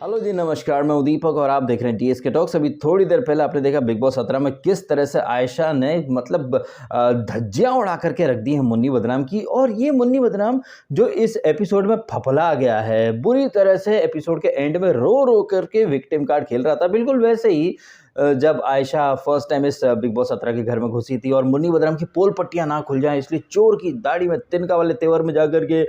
Hello जी, नमस्कार। मैं दीपक और आप देख रहे हैं टीएसके टॉक्स। अभी थोड़ी देर पहले आपने देखा बिग बॉस 17 में किस तरह से आयशा ने मतलब धज्जियां उड़ा करके रख दी हैं मुन्नी बदनाम की। और ये मुन्नी बदनाम जो इस एपिसोड में फफला गया है बुरी तरह से, एपिसोड के एंड में रो रो करके विक्टिम कार्ड खेल रहा था, बिल्कुल वैसे ही जब आयशा फर्स्ट टाइम इस बिग बॉस 17 के घर में घुसी थी और मुन्नी बदनाम की पोल पट्टियां ना खुल जाएं, इसलिए चोर की दाढ़ी में तिनका वाले तेवर में जाकर के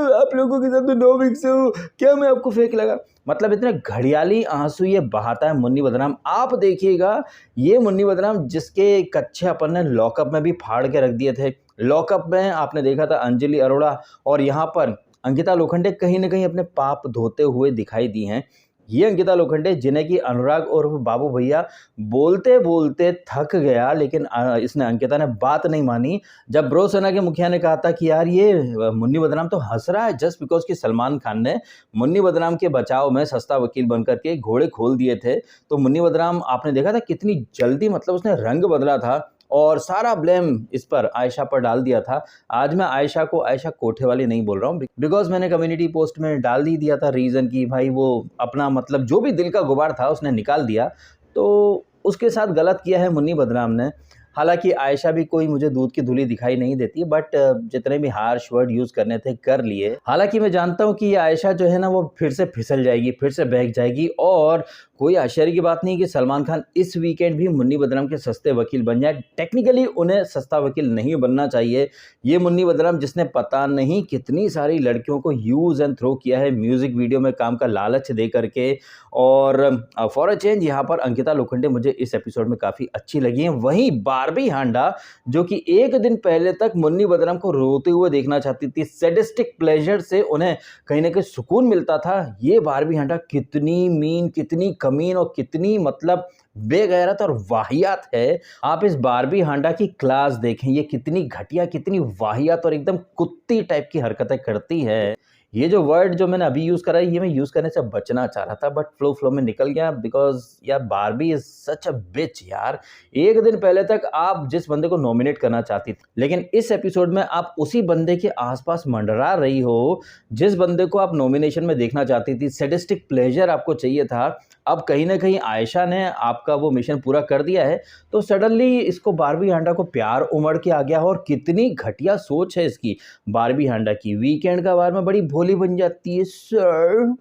आप लोगों के साथ नो विक्स हूं, क्या मैं आपको फेक लगा, मतलब इतने घड़ियाली आंसू ये बहाता है मुन्नी बदनाम। आप देखिएगा ये मुन्नी बदनाम जिसके कच्चे अपन ने लॉकअप में भी फाड़ के रख दिए थे। लॉकअप में आपने देखा था अंजलि अरोड़ा और यहाँ पर अंकिता लोखंडे कहीं ना कहीं अपने पाप धोते हुए दिखाई दी हैं। ये अंकिता लोखंडे जिन्हें कि अनुराग और बाबू भैया बोलते बोलते थक गया, लेकिन इसने अंकिता ने बात नहीं मानी। जब ब्रो सेना के मुखिया ने कहा था कि यार ये मुन्नी बदनाम तो हंस रहा है जस्ट बिकॉज कि सलमान खान ने मुन्नी बदनाम के बचाव में सस्ता वकील बनकर के घोड़े खोल दिए थे, तो मुन्नी बदनाम आपने देखा था कितनी जल्दी मतलब उसने रंग बदला था और सारा ब्लेम इस पर आयशा पर डाल दिया था। आज मैं आयशा को आयशा कोठे वाली नहीं बोल रहा हूँ, बिकॉज मैंने कम्युनिटी पोस्ट में डाल ही दिया था रीज़न कि भाई वो अपना मतलब जो भी दिल का गुबार था उसने निकाल दिया, तो उसके साथ गलत किया है मुन्नी बदनाम ने। हालांकि आयशा भी कोई मुझे दूध की धुली दिखाई नहीं देती, बट जितने भी हार्श वर्ड यूज़ करने थे कर लिए। हालांकि मैं जानता हूँ कि ये आयशा जो है ना वो फिर से फिसल जाएगी, फिर से बहक जाएगी और कोई आश्चर्य की बात नहीं कि सलमान खान इस वीकेंड भी मुन्नी बदनाम के सस्ते वकील बन जाए। टेक्निकली उन्हें सस्ता वकील नहीं बनना चाहिए। ये मुन्नी बदनाम जिसने पता नहीं कितनी सारी लड़कियों को यूज़ एंड थ्रो किया है म्यूजिक वीडियो में काम का लालच दे करके। और फॉर अ चेंज यहाँ पर अंकिता लोखंडे मुझे इस एपिसोड में काफ़ी अच्छी लगी हैं। वहीं बारबी हांडा जो कि एक दिन पहले तक मुन्नी बदनाम को रोते हुए देखना चाहती थी, सैडिस्टिक प्लेजर से उन्हें कहीं ना कहीं सुकून मिलता था, ये बारबी हांडा कितनी मीन, कितनी कमीन और कितनी मतलब बेगैरत और वाहियात है। आप इस बारबी हांडा की क्लास देखें, ये कितनी घटिया, कितनी वाहियात और एकदम कुत्ती टाइप की हरकतें करती है। ये जो वर्ड जो मैंने अभी यूज़ करा है ये मैं यूज़ करने से बचना चाह रहा था, बट फ्लो में निकल गया बिकॉज यार बारबी इज सच अ बिच यार। एक दिन पहले तक आप जिस बंदे को नॉमिनेट करना चाहती थी, लेकिन इस एपिसोड में आप उसी बंदे के आसपास मंडरा रही हो जिस बंदे को आप नॉमिनेशन में देखना चाहती थी। सैडिस्टिक प्लेजर आपको चाहिए था। अब कहीं ना कहीं आयशा ने आपका वो मिशन पूरा कर दिया है, तो सडनली इसको बारबी हांडा को प्यार उमड़ के आ गया। और कितनी घटिया सोच है इसकी बारबी हांडा की। वीकेंड का बार में बड़ी भोली बन जाती है। सर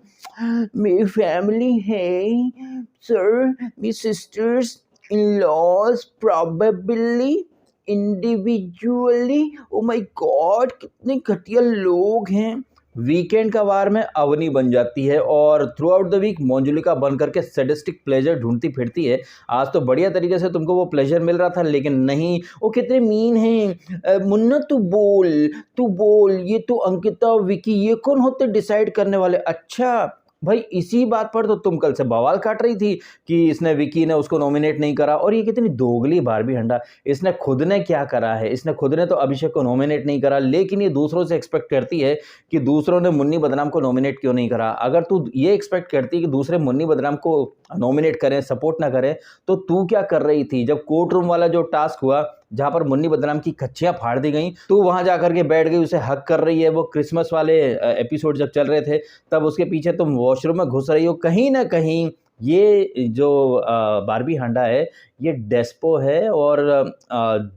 मेरी फैमिली है, सर मेरी sisters in laws probably individually, oh my God कितने घटिया लोग हैं। वीकेंड का वार में अवनी बन जाती है और through out the week Monjulika बन करके सैडिस्टिक प्लेजर ढूंढती फिरती है। आज तो बढ़िया तरीके से तुमको वो प्लेजर मिल रहा था, लेकिन नहीं, वो कितने मीन हैं। मुन्ना तू बोल, ये तो अंकिता विकी ये कौन होते डिसाइड करने वाले। अच्छा भाई, इसी बात पर तो तुम कल से बवाल काट रही थी कि इसने विकी ने उसको नॉमिनेट नहीं करा। और ये कितनी दोगली बारबी हंडा, इसने खुद ने क्या करा है, इसने खुद ने तो अभिषेक को नॉमिनेट नहीं करा, लेकिन ये दूसरों से एक्सपेक्ट करती है कि दूसरों ने मुन्नी बदनाम को नॉमिनेट क्यों नहीं करा। अगर तू ये एक्सपेक्ट करती कि दूसरे मुन्नी बदनाम को नॉमिनेट करें, सपोर्ट ना करें, तो तू क्या कर रही थी जब कोर्ट रूम वाला जो टास्क हुआ जहां पर मुन्नी बदनाम की कच्चियां फाड़ दी गई, तू वहां जाकर के बैठ गई, उसे हक कर रही है। वो क्रिसमस वाले एपिसोड जब चल रहे थे तब उसके पीछे तुम वॉशरूम में घुस रही हो। कहीं ना कहीं ये जो बारबी हांडा है ये डेस्पो है। और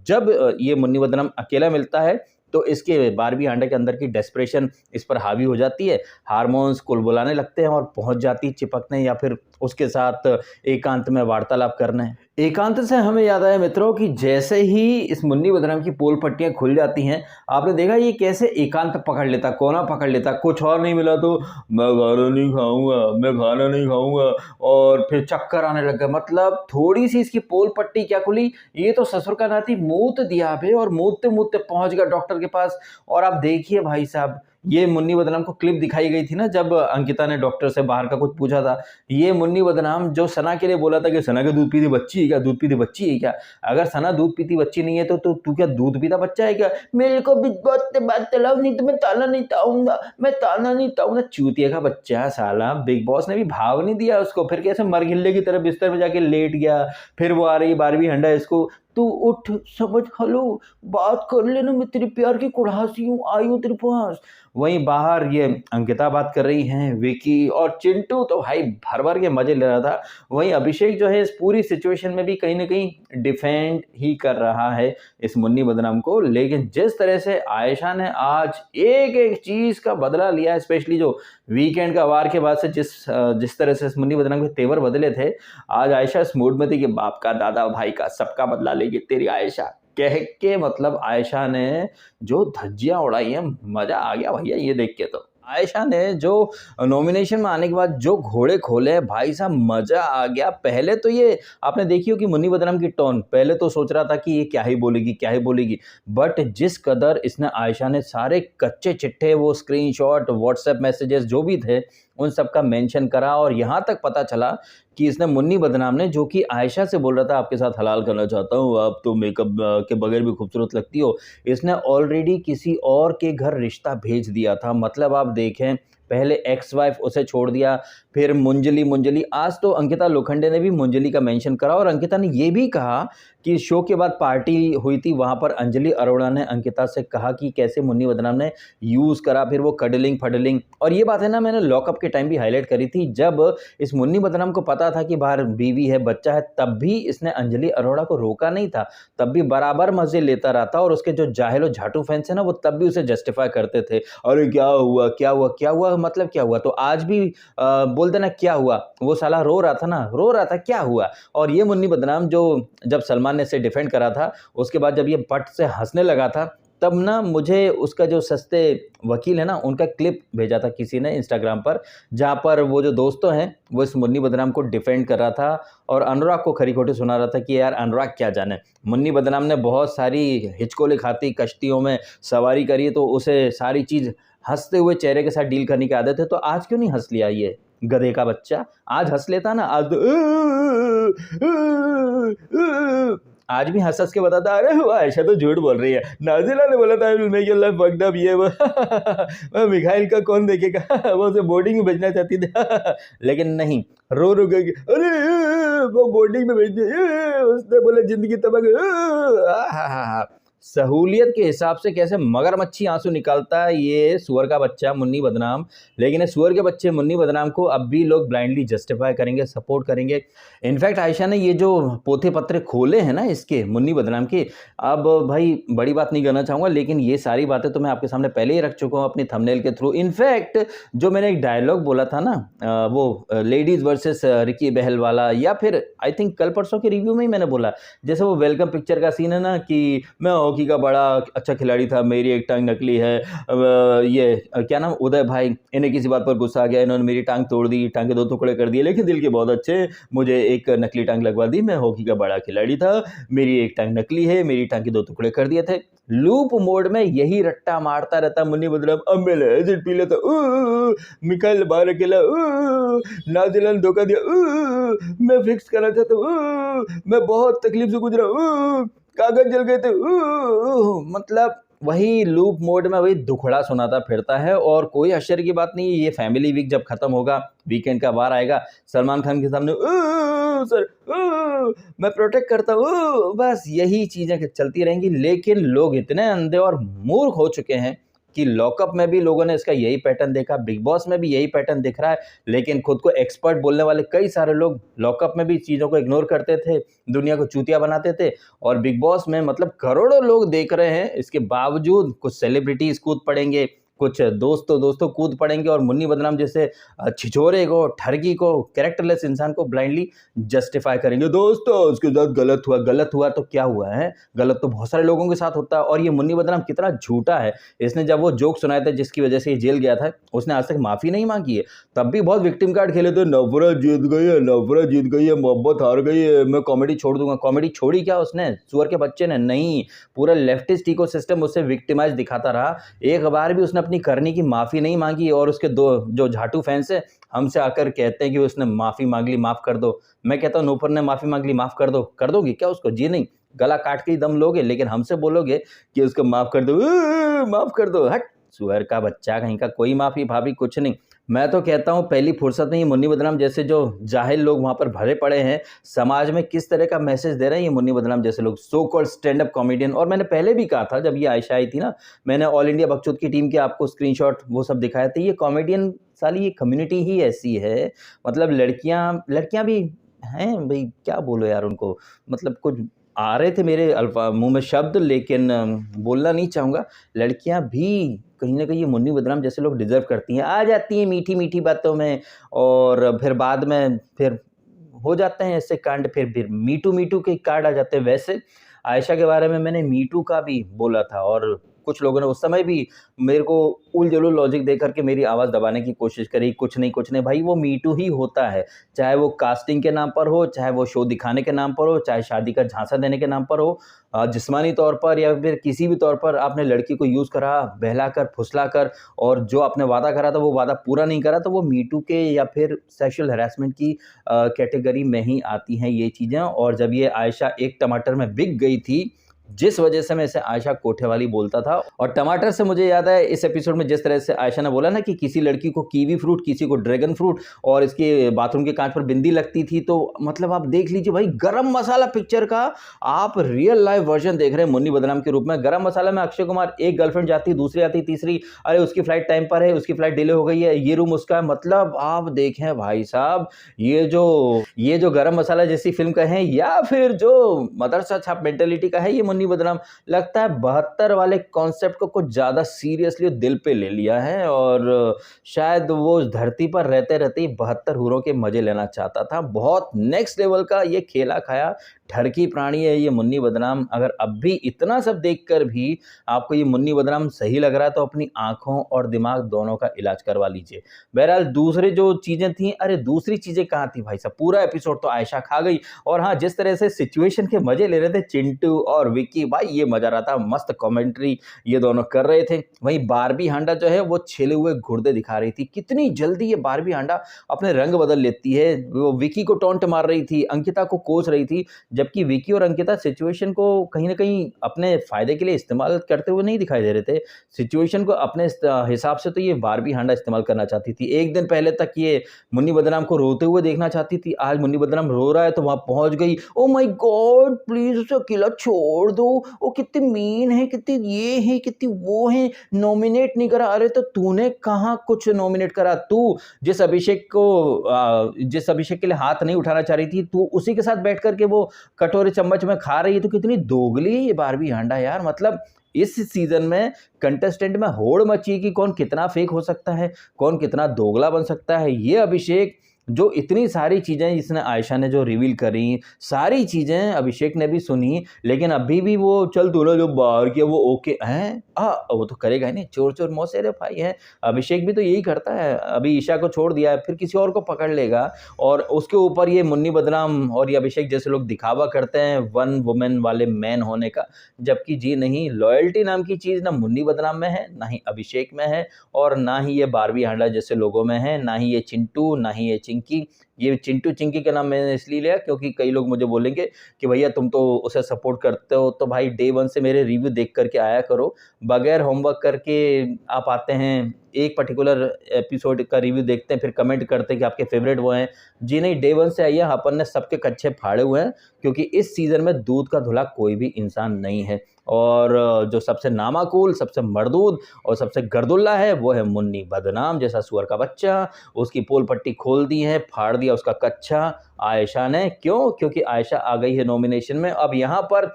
जब ये मुन्नी बदनाम अकेला मिलता है तो इसके बारबी हांडा के अंदर की डेस्परेशन इस पर हावी हो जाती है, हार्मोन्स कुलबुलाने लगते हैं और पहुंच जाती चिपकने या फिर उसके साथ एकांत में वार्तालाप करने। एकांत से हमें याद आया मित्रों कि जैसे ही इस मुन्नी बदनाम की पोल पट्टियां खुल जाती हैं, आपने देखा ये कैसे एकांत पकड़ लेता, कोना पकड़ लेता, कुछ और नहीं मिला तो मैं खाना नहीं खाऊंगा और फिर चक्कर आने लग गया। मतलब थोड़ी सी इसकी पोल पट्टी क्या खुली, ये तो ससुर का नाती मूत दिया बे और मूतते मूतते पहुंच गया डॉक्टर के पास। और आप देखिए भाई साहब, ये मुन्नी बदनाम को क्लिप दिखाई गई थी ना जब अंकिता ने डॉक्टर से बाहर का कुछ पूछा था। ये मुन्नी बदनाम जो सना के लिए बोला था कि सना के दूध पीती बच्ची है क्या, दूध पीती बच्ची है क्या। अगर सना दूध पीती बच्ची नहीं है तो तू क्या दूध पीता बच्चा है क्या। मेरे को भी बात चलाओ, नहीं तो मैं ताना नहीं ताऊंगा। चूतिया का बच्चा साला। बिग बॉस ने भी भाव नहीं दिया उसको, फिर कैसे मरगिल्ले की तरह बिस्तर में जाके लेट गया। फिर वो आ रही बारबी हंडा इसको तू उठ, समझ, हेलो, बात कर लेना, मैं तेरे प्यार की कुड़ासी हूँ, आई हूँ तेरे पास। वहीं बाहर ये अंकिता बात कर रही हैं, विकी और चिंटू तो भाई भर-भर के मज़े ले रहा था। वहीं अभिषेक जो है इस पूरी सिचुएशन में भी कहीं न कहीं डिफेंड ही कर रहा है इस मुन्नी बदनाम को। लेकिन जिस तरह से आयशा ने आज एक-एक चीज़ का बदला लिया है, स्पेशली जो वीकेंड का वार के बाद से जिस तरह से इस मुन्नी बदनाम के तेवर बदले थे, आज आयशा इस मूड में थी कि बाप का, दादा, भाई का, सबका बदला लेगी तेरी आयशा। कह के मतलब आयशा ने जो धज्जियाँ उड़ाई हैं, मज़ा आ गया भैया ये देख के तो। आयशा ने जो नॉमिनेशन में आने के बाद जो घोड़े खोले हैं, भाई साहब मज़ा आ गया। पहले तो ये आपने देखी होगी मुन्नी बदनाम की टोन, पहले तो सोच रहा था कि ये क्या ही बोलेगी, क्या ही बोलेगी। बट जिस कदर इसने आयशा ने सारे कच्चे चिट्ठे, वो स्क्रीनशॉट, व्हाट्सएप मैसेजेस जो भी थे, उन सब का मेंशन करा और यहाँ तक पता चला कि इसने मुन्नी बदनाम ने, जो कि आयशा से बोल रहा था आपके साथ हलाल करना चाहता हूँ, आप तो मेकअप के बगैर भी खूबसूरत लगती हो, इसने ऑलरेडी किसी और के घर रिश्ता भेज दिया था। मतलब आप देखें, पहले एक्स वाइफ उसे छोड़ दिया, फिर मुंजली, आज तो अंकिता लोखंडे ने भी मुंजली का मेंशन करा और अंकिता ने ये भी कहा कि शो के बाद पार्टी हुई थी, वहाँ पर अंजलि अरोड़ा ने अंकिता से कहा कि कैसे मुन्नी बदनाम ने यूज़ करा, फिर वो कडलिंग और ये बात है ना, मैंने लॉकअप के टाइम भी हाईलाइट करी थी। जब इस मुन्नी बदनाम को पता था कि बाहर बीवी है, बच्चा है, तब भी इसने अंजलि अरोड़ा को रोका नहीं था, तब भी बराबर मज़े लेता रहा था और उसके जो जाहिल और झाटू फैंस हैं ना, वो तब भी उसे जस्टिफाई करते थे, अरे क्या हुआ, क्या हुआ, क्या हुआ, मतलब क्या हुआ? तो आज भी बोल देना क्या हुआ? वो साला रो रहा था ना, रो रहा था, क्या हुआ? और ये मुन्नी बदनाम जो जब सलमान ने इसे डिफेंड करा था, उसके बाद जब ये पट से हँसने लगा था, तब ना मुझे उसका जो सस्ते वकील है ना, उनका क्लिप भेजा था किसी ने इंस्टाग्राम पर, जहाँ पर वो जो दोस्तों हैं, वो इस मुन्नी बदनाम को डिफेंड कर रहा था और अनुराग को खरी-खोटी सुना रहा था कि यार अनुराग क्या जाने, मुन्नी बदनाम ने बहुत सारी हिचकोले खाती कश्तियों में सवारी करी है, तो उसे सारी चीज़ हँसते हुए चेहरे के साथ डील करने की आदत है, तो आज क्यों नहीं हँस लिया ये गधे का बच्चा? आज हँस लेता ना, आज तो आज भी हँस-हँस के बताता, अरे वो आयशा तो झूठ बोल रही है, नाज़िला ने बोला था I will make your life fucked up, ये वो मिखाइल का कौन देखेगा, वो उसे बोर्डिंग में भेजना चाहती थी। लेकिन नहीं, रो के अरे वो बोर्डिंग में भेज दिया, उसने बोला ज़िंदगी तबाह कर, आहाहा! सहूलियत के हिसाब से कैसे मगरमच्छी आंसू निकालता है ये सुअर का बच्चा मुन्नी बदनाम। लेकिन इस सुअर के बच्चे मुन्नी बदनाम को अब भी लोग ब्लाइंडली जस्टिफाई करेंगे, सपोर्ट करेंगे। इनफैक्ट आयशा ने ये जो पोथे पत्रे खोले हैं ना इसके मुन्नी बदनाम के, अब भाई बड़ी बात नहीं करना चाहूँगा, लेकिन ये सारी बातें तो मैं आपके सामने पहले ही रख चुका हूँ अपनी थंबनेल के थ्रू। इनफैक्ट जो मैंने एक डायलॉग बोला था ना, वो लेडीज वर्सेस रिकी बहल वाला, या फिर आई थिंक कल परसों के रिव्यू में ही मैंने बोला, जैसे वो वेलकम पिक्चर का सीन है ना कि मैं हॉकी का बड़ा अच्छा खिलाड़ी था, मेरी एक टांग नकली है, क्या नाम, उदय भाई, इन्हें किसी बात पर गुस्सा आ गया, इन्होंने मेरी टांग तोड़ दी, टांग के 2 टुकड़े कर दिए, लेकिन दिल के बहुत अच्छे, मुझे एक नकली टांग लगवा दी, मैं हॉकी का बड़ा खिलाड़ी था, मेरी एक टांग नकली है, मेरी टांग के 2 टुकड़े कर दिए थे। लूप मोड में यही रट्टा मारता रहता मुन्नी बदनाम, अब मैं एसिड पी लेता, मिखाइल बाहर अकेला, नाज़िला ने धोखा दिया, मैं फिक्स करना चाहता हूँ, मैं बहुत तकलीफ से गुजरा, कागज जल गए थे, मतलब वही लूप मोड में वही दुखड़ा सुनाता फिरता है। और कोई आश्चर्य की बात नहीं है, ये फैमिली वीक जब खत्म होगा, वीकेंड का वार आएगा, सलमान खान के सामने सर मैं प्रोटेक्ट करता हूँ, बस यही चीजें चलती रहेंगी। लेकिन लोग इतने अंधे और मूर्ख हो चुके हैं कि लॉकअप में भी लोगों ने इसका यही पैटर्न देखा, बिग बॉस में भी यही पैटर्न दिख रहा है, लेकिन खुद को एक्सपर्ट बोलने वाले कई सारे लोग लॉकअप में भी चीज़ों को इग्नोर करते थे, दुनिया को चूतिया बनाते थे, और बिग बॉस में मतलब करोड़ों लोग देख रहे हैं, इसके बावजूद कुछ सेलिब्रिटीज़ कूद पड़ेंगे, कुछ दोस्तों कूद पड़ेंगे और मुन्नी बदनाम जैसे छिछोरे को, ठरकी को, कैरेक्टरलेस इंसान को ब्लाइंडली जस्टिफाई करेंगे। दोस्तों उसके साथ गलत हुआ तो क्या हुआ है, गलत तो बहुत सारे लोगों के साथ होता है। और ये मुन्नी बदनाम कितना झूठा है, इसने जब वो जोक सुनाए थे जिसकी वजह से ये जेल गया था, उसने आज तक माफ़ी नहीं मांगी है, तब भी बहुत विक्टिम कार्ड खेले थे, नफरत जीत गई है, मोहब्बत हार गई है, मैं कॉमेडी छोड़ दूंगा। कॉमेडी छोड़ी क्या उसने, सुअर के बच्चे ने? नहीं, पूरा लेफ्टिस्ट इकोसिस्टम उसे विक्टिमाइज दिखाता रहा, एक बार भी उसने अपनी करनी की माफ़ी नहीं मांगी। और उसके दो जो झाटू फैंस है हमसे आकर कहते हैं कि उसने माफ़ी मांग ली, माफ़ कर दो। मैं कहता हूँ नूपुर ने माफ़ी मांग ली, माफ़ कर दो, कर दोगी क्या उसको? जी नहीं, गला काट के ही दम लोगे, लेकिन हमसे बोलोगे कि उसको माफ़ कर दो, माफ़ कर दो, हट सुअर का बच्चा कहीं का, कोई माफ़ी भाभी कुछ नहीं। मैं तो कहता हूँ पहली फुर्सत में ये मुन्नी बदनाम जैसे जो जाहिल लोग वहाँ पर भरे पड़े हैं, समाज में किस तरह का मैसेज दे रहे हैं ये मुन्नी बदनाम जैसे लोग, so called stand up comedian. और मैंने पहले भी कहा था जब ये आयशा आई थी ना, मैंने ऑल इंडिया बकचोद की टीम के आपको स्क्रीनशॉट वो सब दिखाए थे। ये कॉमेडियन साली ये कम्युनिटी ही ऐसी है, मतलब लड़कियाँ लड़कियाँ भी हैं भई, क्या बोलो यार उनको, मतलब कुछ आ रहे थे मेरे मुँह में शब्द, लेकिन बोलना नहीं चाहूँगा। लड़कियाँ भी कहीं न कहीं ये मुन्नी बदनाम जैसे लोग डिज़र्व करती हैं। आ जाती हैं मीठी-मीठी बातों में और फिर बाद में फिर हो जाते हैं ऐसे कांड, फिर मी टू के कार्ड आ जाते हैं। वैसे आयशा के बारे में मैंने मी टू का भी बोला था और कुछ लोगों ने उस समय भी मेरे को उल-जलूल लॉजिक दे कर के मेरी आवाज़ दबाने की कोशिश करी, कुछ नहीं भाई वो मी टू ही होता है। चाहे वो कास्टिंग के नाम पर हो, चाहे वो शो दिखाने के नाम पर हो, चाहे शादी का झांसा देने के नाम पर हो, जिस्मानी तौर पर या फिर किसी भी तौर पर आपने लड़की को यूज़ करा, बहलाकर, फुसलाकर और जो आपने वादा करा था वो वादा पूरा नहीं करा, तो वो मी टू के या फिर सेक्सुअल हैरेसमेंट की कैटेगरी में ही आती हैं ये चीज़ें। और जब ये आयशा एक टमाटर में बिक गई थी, जिस वजह से मैं इसे आयशा कोठेवाली बोलता था। और टमाटर से मुझे याद है इस एपिसोड में जिस तरह से आयशा ने बोला ना कि किसी लड़की को कीवी फ्रूट, किसी को ड्रैगन फ्रूट और इसके बाथरूम के कांच पर बिंदी लगती थी, तो मतलब आप देख लीजिए भाई, गरम मसाला पिक्चर का आप रियल लाइफ वर्जन देख रहे हैं मुन्नी बदनाम के रूप में। गरम मसाला में अक्षय कुमार, एक गर्लफ्रेंड जाती है, दूसरी आती, तीसरी अरे उसकी फ्लाइट टाइम पर है, उसकी फ्लाइट डिले हो गई है, ये रूम उसका है। मतलब आप देखें भाई साहब, ये जो गरम मसाला जैसी फिल्म का है या फिर जो मदरसा छाप मेंटेलिटी का है ये मुन्नी बदनाम, लगता है 72 वाले कॉन्सेप्ट को कुछ ज़्यादा सीरियसली दिल पे ले लिया है और शायद वो उस धरती पर रहते रहते ही 72 हूरों के मजे लेना चाहता था। बहुत नेक्स्ट लेवल का ये खेला खाया ठरकी प्राणी है ये मुन्नी बदनाम। अगर अब भी इतना सब देखकर भी आपको ये मुन्नी बदनाम सही लग रहा है तो अपनी आंखों और दिमाग दोनों का इलाज करवा लीजिए। बहरहाल दूसरी जो चीज़ें थी, अरे दूसरी चीज़ें कहाँ थी भाई साहब, पूरा एपिसोड तो आयशा खा गई। और हाँ, जिस तरह से सिचुएशन के मजे ले रहे थे चिंटू और विक्की, भाई ये मजा रहा था, मस्त कमेंट्री ये दोनों कर रहे थे। वहीं बारबी हांडा जो है वो छिले हुए गुर्दे दिखा रही थी। कितनी जल्दी ये बारबी हांडा अपने रंग बदल लेती है। वो विक्की को टॉन्ट मार रही थी, अंकिता को कोस रही थी, जबकि विक्की और अंकिता सिचुएशन को कहीं न कहीं अपने फ़ायदे के लिए इस्तेमाल करते हुए नहीं दिखाई दे रहे थे। सिचुएशन को अपने हिसाब से तो ये बारबी हांडा इस्तेमाल करना चाहती थी। एक दिन पहले तक ये मुन्नी बदनाम को रोते हुए देखना चाहती थी, आज मुन्नी बदनाम रो रहा है तो वहाँ पहुँच गई। Oh my God! प्लीज़ उसे अकेला छोड़ दो, वो कितनी मीन है, कितनी ये है, कितनी वो है, नॉमिनेट नहीं करा। अरे तो तूने कहाँ कुछ नॉमिनेट करा? तू जिस अभिषेक के लिए हाथ नहीं उठाना चाह रही थी, तू उसी के साथ बैठ कर के वो कटोरे चम्मच में खा रही है, तो कितनी दोगली है ये बारबी हांडा यार। मतलब इस सीज़न में कंटेस्टेंट में होड़ मची है कि कौन कितना फेक हो सकता है, कौन कितना दोगला बन सकता है। ये अभिषेक जो इतनी सारी चीज़ें इसने आयशा ने जो रिवील करी, सारी चीज़ें अभिषेक ने भी सुनी, लेकिन अभी भी वो चल तूने जो बाहर किया वो ओके हैं? वो तो करेगा ही नहीं, चोर-चोर मौसेरे भाई हैं। अभिषेक भी तो यही करता है, अभी ईशा को छोड़ दिया है, फिर किसी और को पकड़ लेगा और उसके ऊपर ये मुन्नी बदनाम और ये अभिषेक जैसे लोग दिखावा करते हैं वन वुमेन वाले मैन होने का, जबकि जी नहीं, लॉयल्टी नाम की चीज़ ना मुन्नी बदनाम में है, ना ही अभिषेक में है और ना ही ये बारबी हांडा जैसे लोगों में है, ना ही ये चिंटू, ना ही ये चिंकी। ये चिंटू चिंकी का नाम मैंने इसलिए लिया क्योंकि कई लोग मुझे बोलेंगे कि भैया तुम तो उसे सपोर्ट करते हो, तो भाई डे वन से मेरे रिव्यू देख करके आया करो। बगैर होमवर्क करके आप आते हैं, एक पर्टिकुलर एपिसोड का रिव्यू देखते हैं, फिर कमेंट करते हैं कि आपके फेवरेट वो हैं। जी नहीं, डे वन से आइए, अपन ने सबके कच्चे फाड़े हुए हैं क्योंकि इस सीज़न में दूध का धुला कोई भी इंसान नहीं है। और जो सबसे नामाकूल, सबसे मर्दूद और सबसे गर्दुल्ला है वो है मुन्नी बदनाम जैसा सूअर का बच्चा। उसकी पोल पट्टी खोल दी है, फाड़ दिया उसका कच्छा आयशा ने। क्यों? क्योंकि आयशा आ गई है नॉमिनेशन में। अब यहाँ पर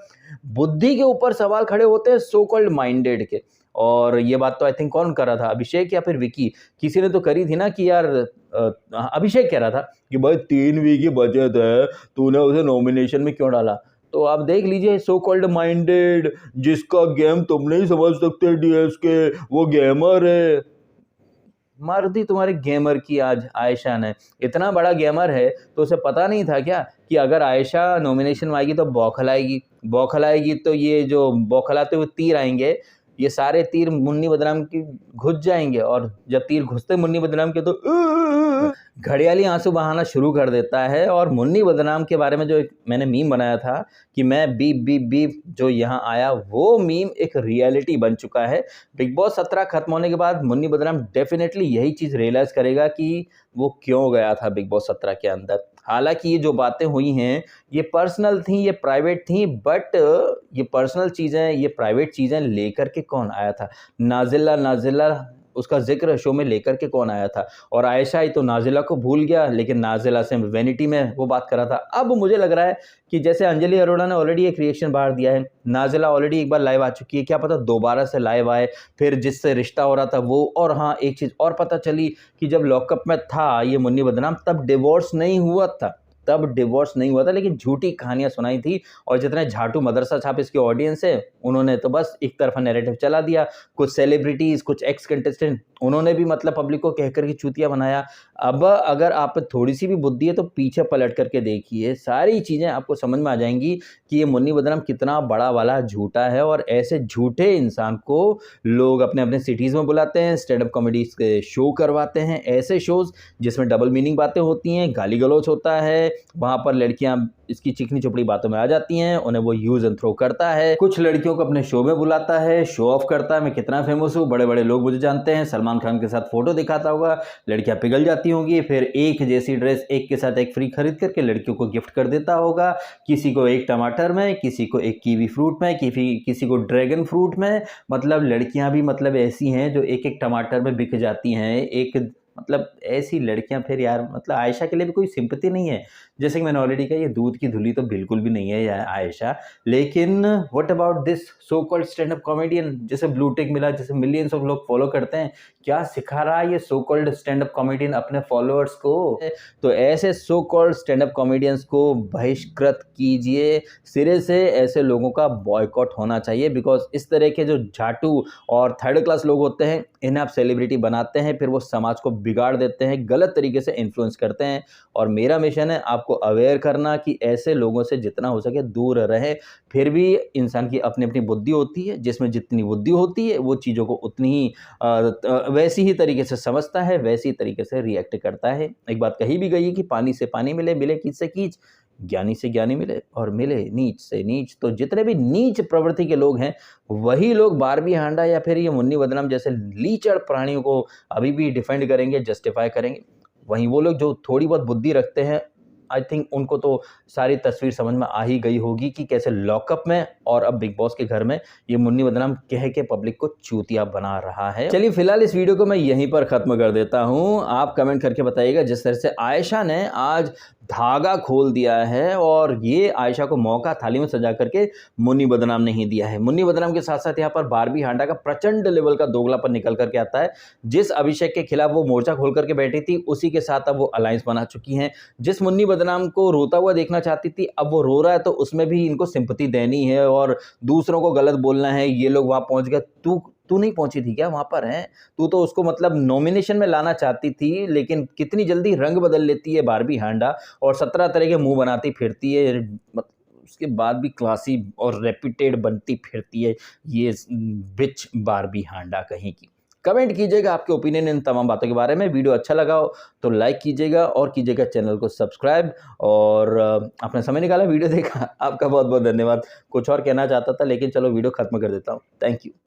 बुद्धि के ऊपर सवाल खड़े होते हैं सो कॉल्ड माइंडेड के। और ये बात तो आई थिंक कौन कर रहा था, अभिषेक या फिर विकी? किसी ने तो करी थी ना कि यार अभिषेक कह रहा था कि भाई 3 वीक ही बचे थे, तूने उसे नॉमिनेशन में क्यों डाला? तो आप देख लीजिए, सो कॉल्ड माइंडेड, जिसका गेम तुम नहीं समझ सकते डीएस के, वो गेमर है। मार दी तुम्हारे गेमर की आज आयशा ने। इतना बड़ा गेमर है तो उसे पता नहीं था क्या कि अगर आयशा नॉमिनेशन में आएगी तो बौखलाएगी, बौखलाएगी तो ये जो बौखलाते हुए तीर आएंगे, ये सारे तीर मुन्नी बदनाम की घुस जाएंगे, और जब तीर घुसते मुन्नी बदनाम के तो घड़ियाली आंसू बहाना शुरू कर देता है। और मुन्नी बदनाम के बारे में जो मैंने मीम बनाया था कि मैं बीप बीप बीप जो यहाँ आया, वो मीम एक रियलिटी बन चुका है। बिग बॉस 17 खत्म होने के बाद मुन्नी बदनाम डेफिनेटली यही चीज़ रियलाइज़ करेगा कि वो क्यों गया था बिग बॉस 17 के अंदर। हालांकि ये जो बातें हुई हैं ये पर्सनल थी, ये प्राइवेट थी, बट ये पर्सनल चीज़ें, ये प्राइवेट चीज़ें लेकर के कौन आया था? नाज़िला उसका ज़िक्र शो में लेकर के कौन आया था? और आयशा ही तो नाज़िला को भूल गया, लेकिन नाज़िला से वैनिटी में वो बात कर रहा था। अब मुझे लग रहा है कि जैसे अंजलि अरोड़ा ने ऑलरेडी एक रिएक्शन बाहर दिया है, नाज़िला ऑलरेडी एक बार लाइव आ चुकी है, क्या पता दोबारा से लाइव आए, फिर जिससे रिश्ता हो रहा था वो। और हाँ, एक चीज़ और पता चली कि जब लॉकअप में था ये मुन्नी बदनाम, तब डिवोर्स नहीं हुआ था, लेकिन झूठी कहानियां सुनाई थी। और जितने झाटू मदरसा छाप इसके ऑडियंस है, उन्होंने तो बस एक तरफा नैरेटिव चला दिया। कुछ सेलिब्रिटीज, कुछ एक्स कंटेस्टेंट, उन्होंने भी मतलब पब्लिक को कहकर के चूतिया बनाया। अब अगर आप थोड़ी सी भी बुद्धि है तो पीछे पलट करके देखिए, सारी चीज़ें आपको समझ में आ जाएंगी कि ये मुन्नी बदनाम कितना बड़ा वाला झूठा है। और ऐसे झूठे इंसान को लोग अपने अपने सिटीज़ में बुलाते हैं, स्टैंड अप कॉमेडी के शो करवाते हैं, ऐसे शोज़ जिसमें डबल मीनिंग बातें होती हैं, गाली गलौज होता है, वहाँ पर लड़कियाँ इसकी चिकनी चुपड़ी बातों में आ जाती हैं, उन्हें वो यूज़ एंड थ्रो करता है। कुछ लड़कियों को अपने शो में बुलाता है, शो ऑफ करता है, मैं कितना फेमस हूँ, बड़े बड़े लोग मुझे जानते हैं, सलमान खान के साथ फोटो दिखाता होगा, लड़कियां पिघल जाती होंगी, फिर एक जैसी ड्रेस एक के साथ एक फ्री खरीद करके लड़कियों को गिफ्ट कर देता होगा, किसी को एक टमाटर में, किसी को एक कीवी फ्रूट में, किसी को ड्रैगन फ्रूट में। मतलब लड़कियां भी मतलब ऐसी हैं जो एक एक टमाटर में बिक जाती हैं। एक मतलब ऐसी लड़कियां, फिर यार मतलब आयशा के लिए भी कोई सिंपैथी नहीं है। जैसे कि मैंने ऑलरेडी कहा, ये दूध की धुली तो बिल्कुल भी नहीं है यार आयशा। लेकिन what about this so called stand up comedian, जिसे ब्लू टिक मिला, जिसे मिलियंस ऑफ लोग फॉलो करते हैं, क्या सिखा रहा है ये so called stand up comedian अपने फॉलोअर्स को? तो ऐसे so called stand up comedians को बहिष्कृत कीजिए सिरे से, ऐसे लोगों का बॉयकॉट होना चाहिए। बिकॉज इस तरह के जो झाटू और थर्ड क्लास लोग होते हैं, इन्हें आप सेलिब्रिटी बनाते हैं, फिर वो समाज को बिगाड़ देते हैं, गलत तरीके से इन्फ्लुएंस करते हैं। और मेरा मिशन है आपको अवेयर करना कि ऐसे लोगों से जितना हो सके दूर रहें। फिर भी इंसान की अपनी अपनी बुद्धि होती है, जिसमें जितनी बुद्धि होती है वो चीज़ों को उतनी ही वैसी ही तरीके से समझता है, वैसी तरीके से रिएक्ट करता है। एक बात कही भी गई है कि पानी से पानी मिले, मिले कीच से कीच, ज्ञानी से ज्ञानी मिले, और मिले नीच से नीच। तो जितने भी नीच प्रवृत्ति के लोग हैं, वही लोग बारबी हांडा या फिर ये मुन्नी बदनाम जैसे लीचड़ प्राणियों को अभी भी डिफेंड करेंगे, जस्टिफाई करेंगे। वहीं वो लोग जो थोड़ी बहुत बुद्धि रखते हैं, आई थिंक उनको तो सारी तस्वीर समझ में आ ही गई होगी कि कैसे लॉकअप में और अब बिग बॉस के घर में ये मुन्नी बदनाम कह के पब्लिक को चूतिया बना रहा है। चलिए फिलहाल इस वीडियो को मैं यहीं पर खत्म कर देता हूं। आप कमेंट करके बताइएगा, जिस तरह से आयशा ने आज धागा खोल दिया है, और ये आयशा को मौका थाली में सजा करके मुन्नी बदनाम नहीं दिया है। मुन्नी बदनाम के साथ साथ यहाँ पर बारबी हांडा का प्रचंड लेवल का दोगलापन निकल करके आता है। जिस अभिषेक के खिलाफ वो मोर्चा खोल करके बैठी थी, उसी के साथ अब वो अलायंस बना चुकी हैं। जिस मुन्नी बदनाम को रोता हुआ देखना चाहती थी, अब वो रो रहा है, तो उसमें भी इनको सिंपैथी देनी है और दूसरों को गलत बोलना है। ये लोग वहां पहुंच गए, तू नहीं पहुंची थी क्या वहां पर? है तू तो उसको मतलब नॉमिनेशन में लाना चाहती थी, लेकिन कितनी जल्दी रंग बदल लेती है बारबी हांडा, और 17 तरह के मुंह बनाती फिरती है, उसके बाद भी क्लासी और रेप्यूटेड बनती फिरती है ये बिच बारबी हांडा कहीं की। कमेंट कीजिएगा आपके ओपिनियन इन तमाम बातों के बारे में। वीडियो अच्छा लगा हो तो लाइक कीजिएगा, और कीजिएगा चैनल को सब्सक्राइब। और आपने समय निकाला, वीडियो देखा, आपका बहुत बहुत धन्यवाद। कुछ और कहना चाहता था, लेकिन चलो वीडियो खत्म कर देता हूँ। Thank you.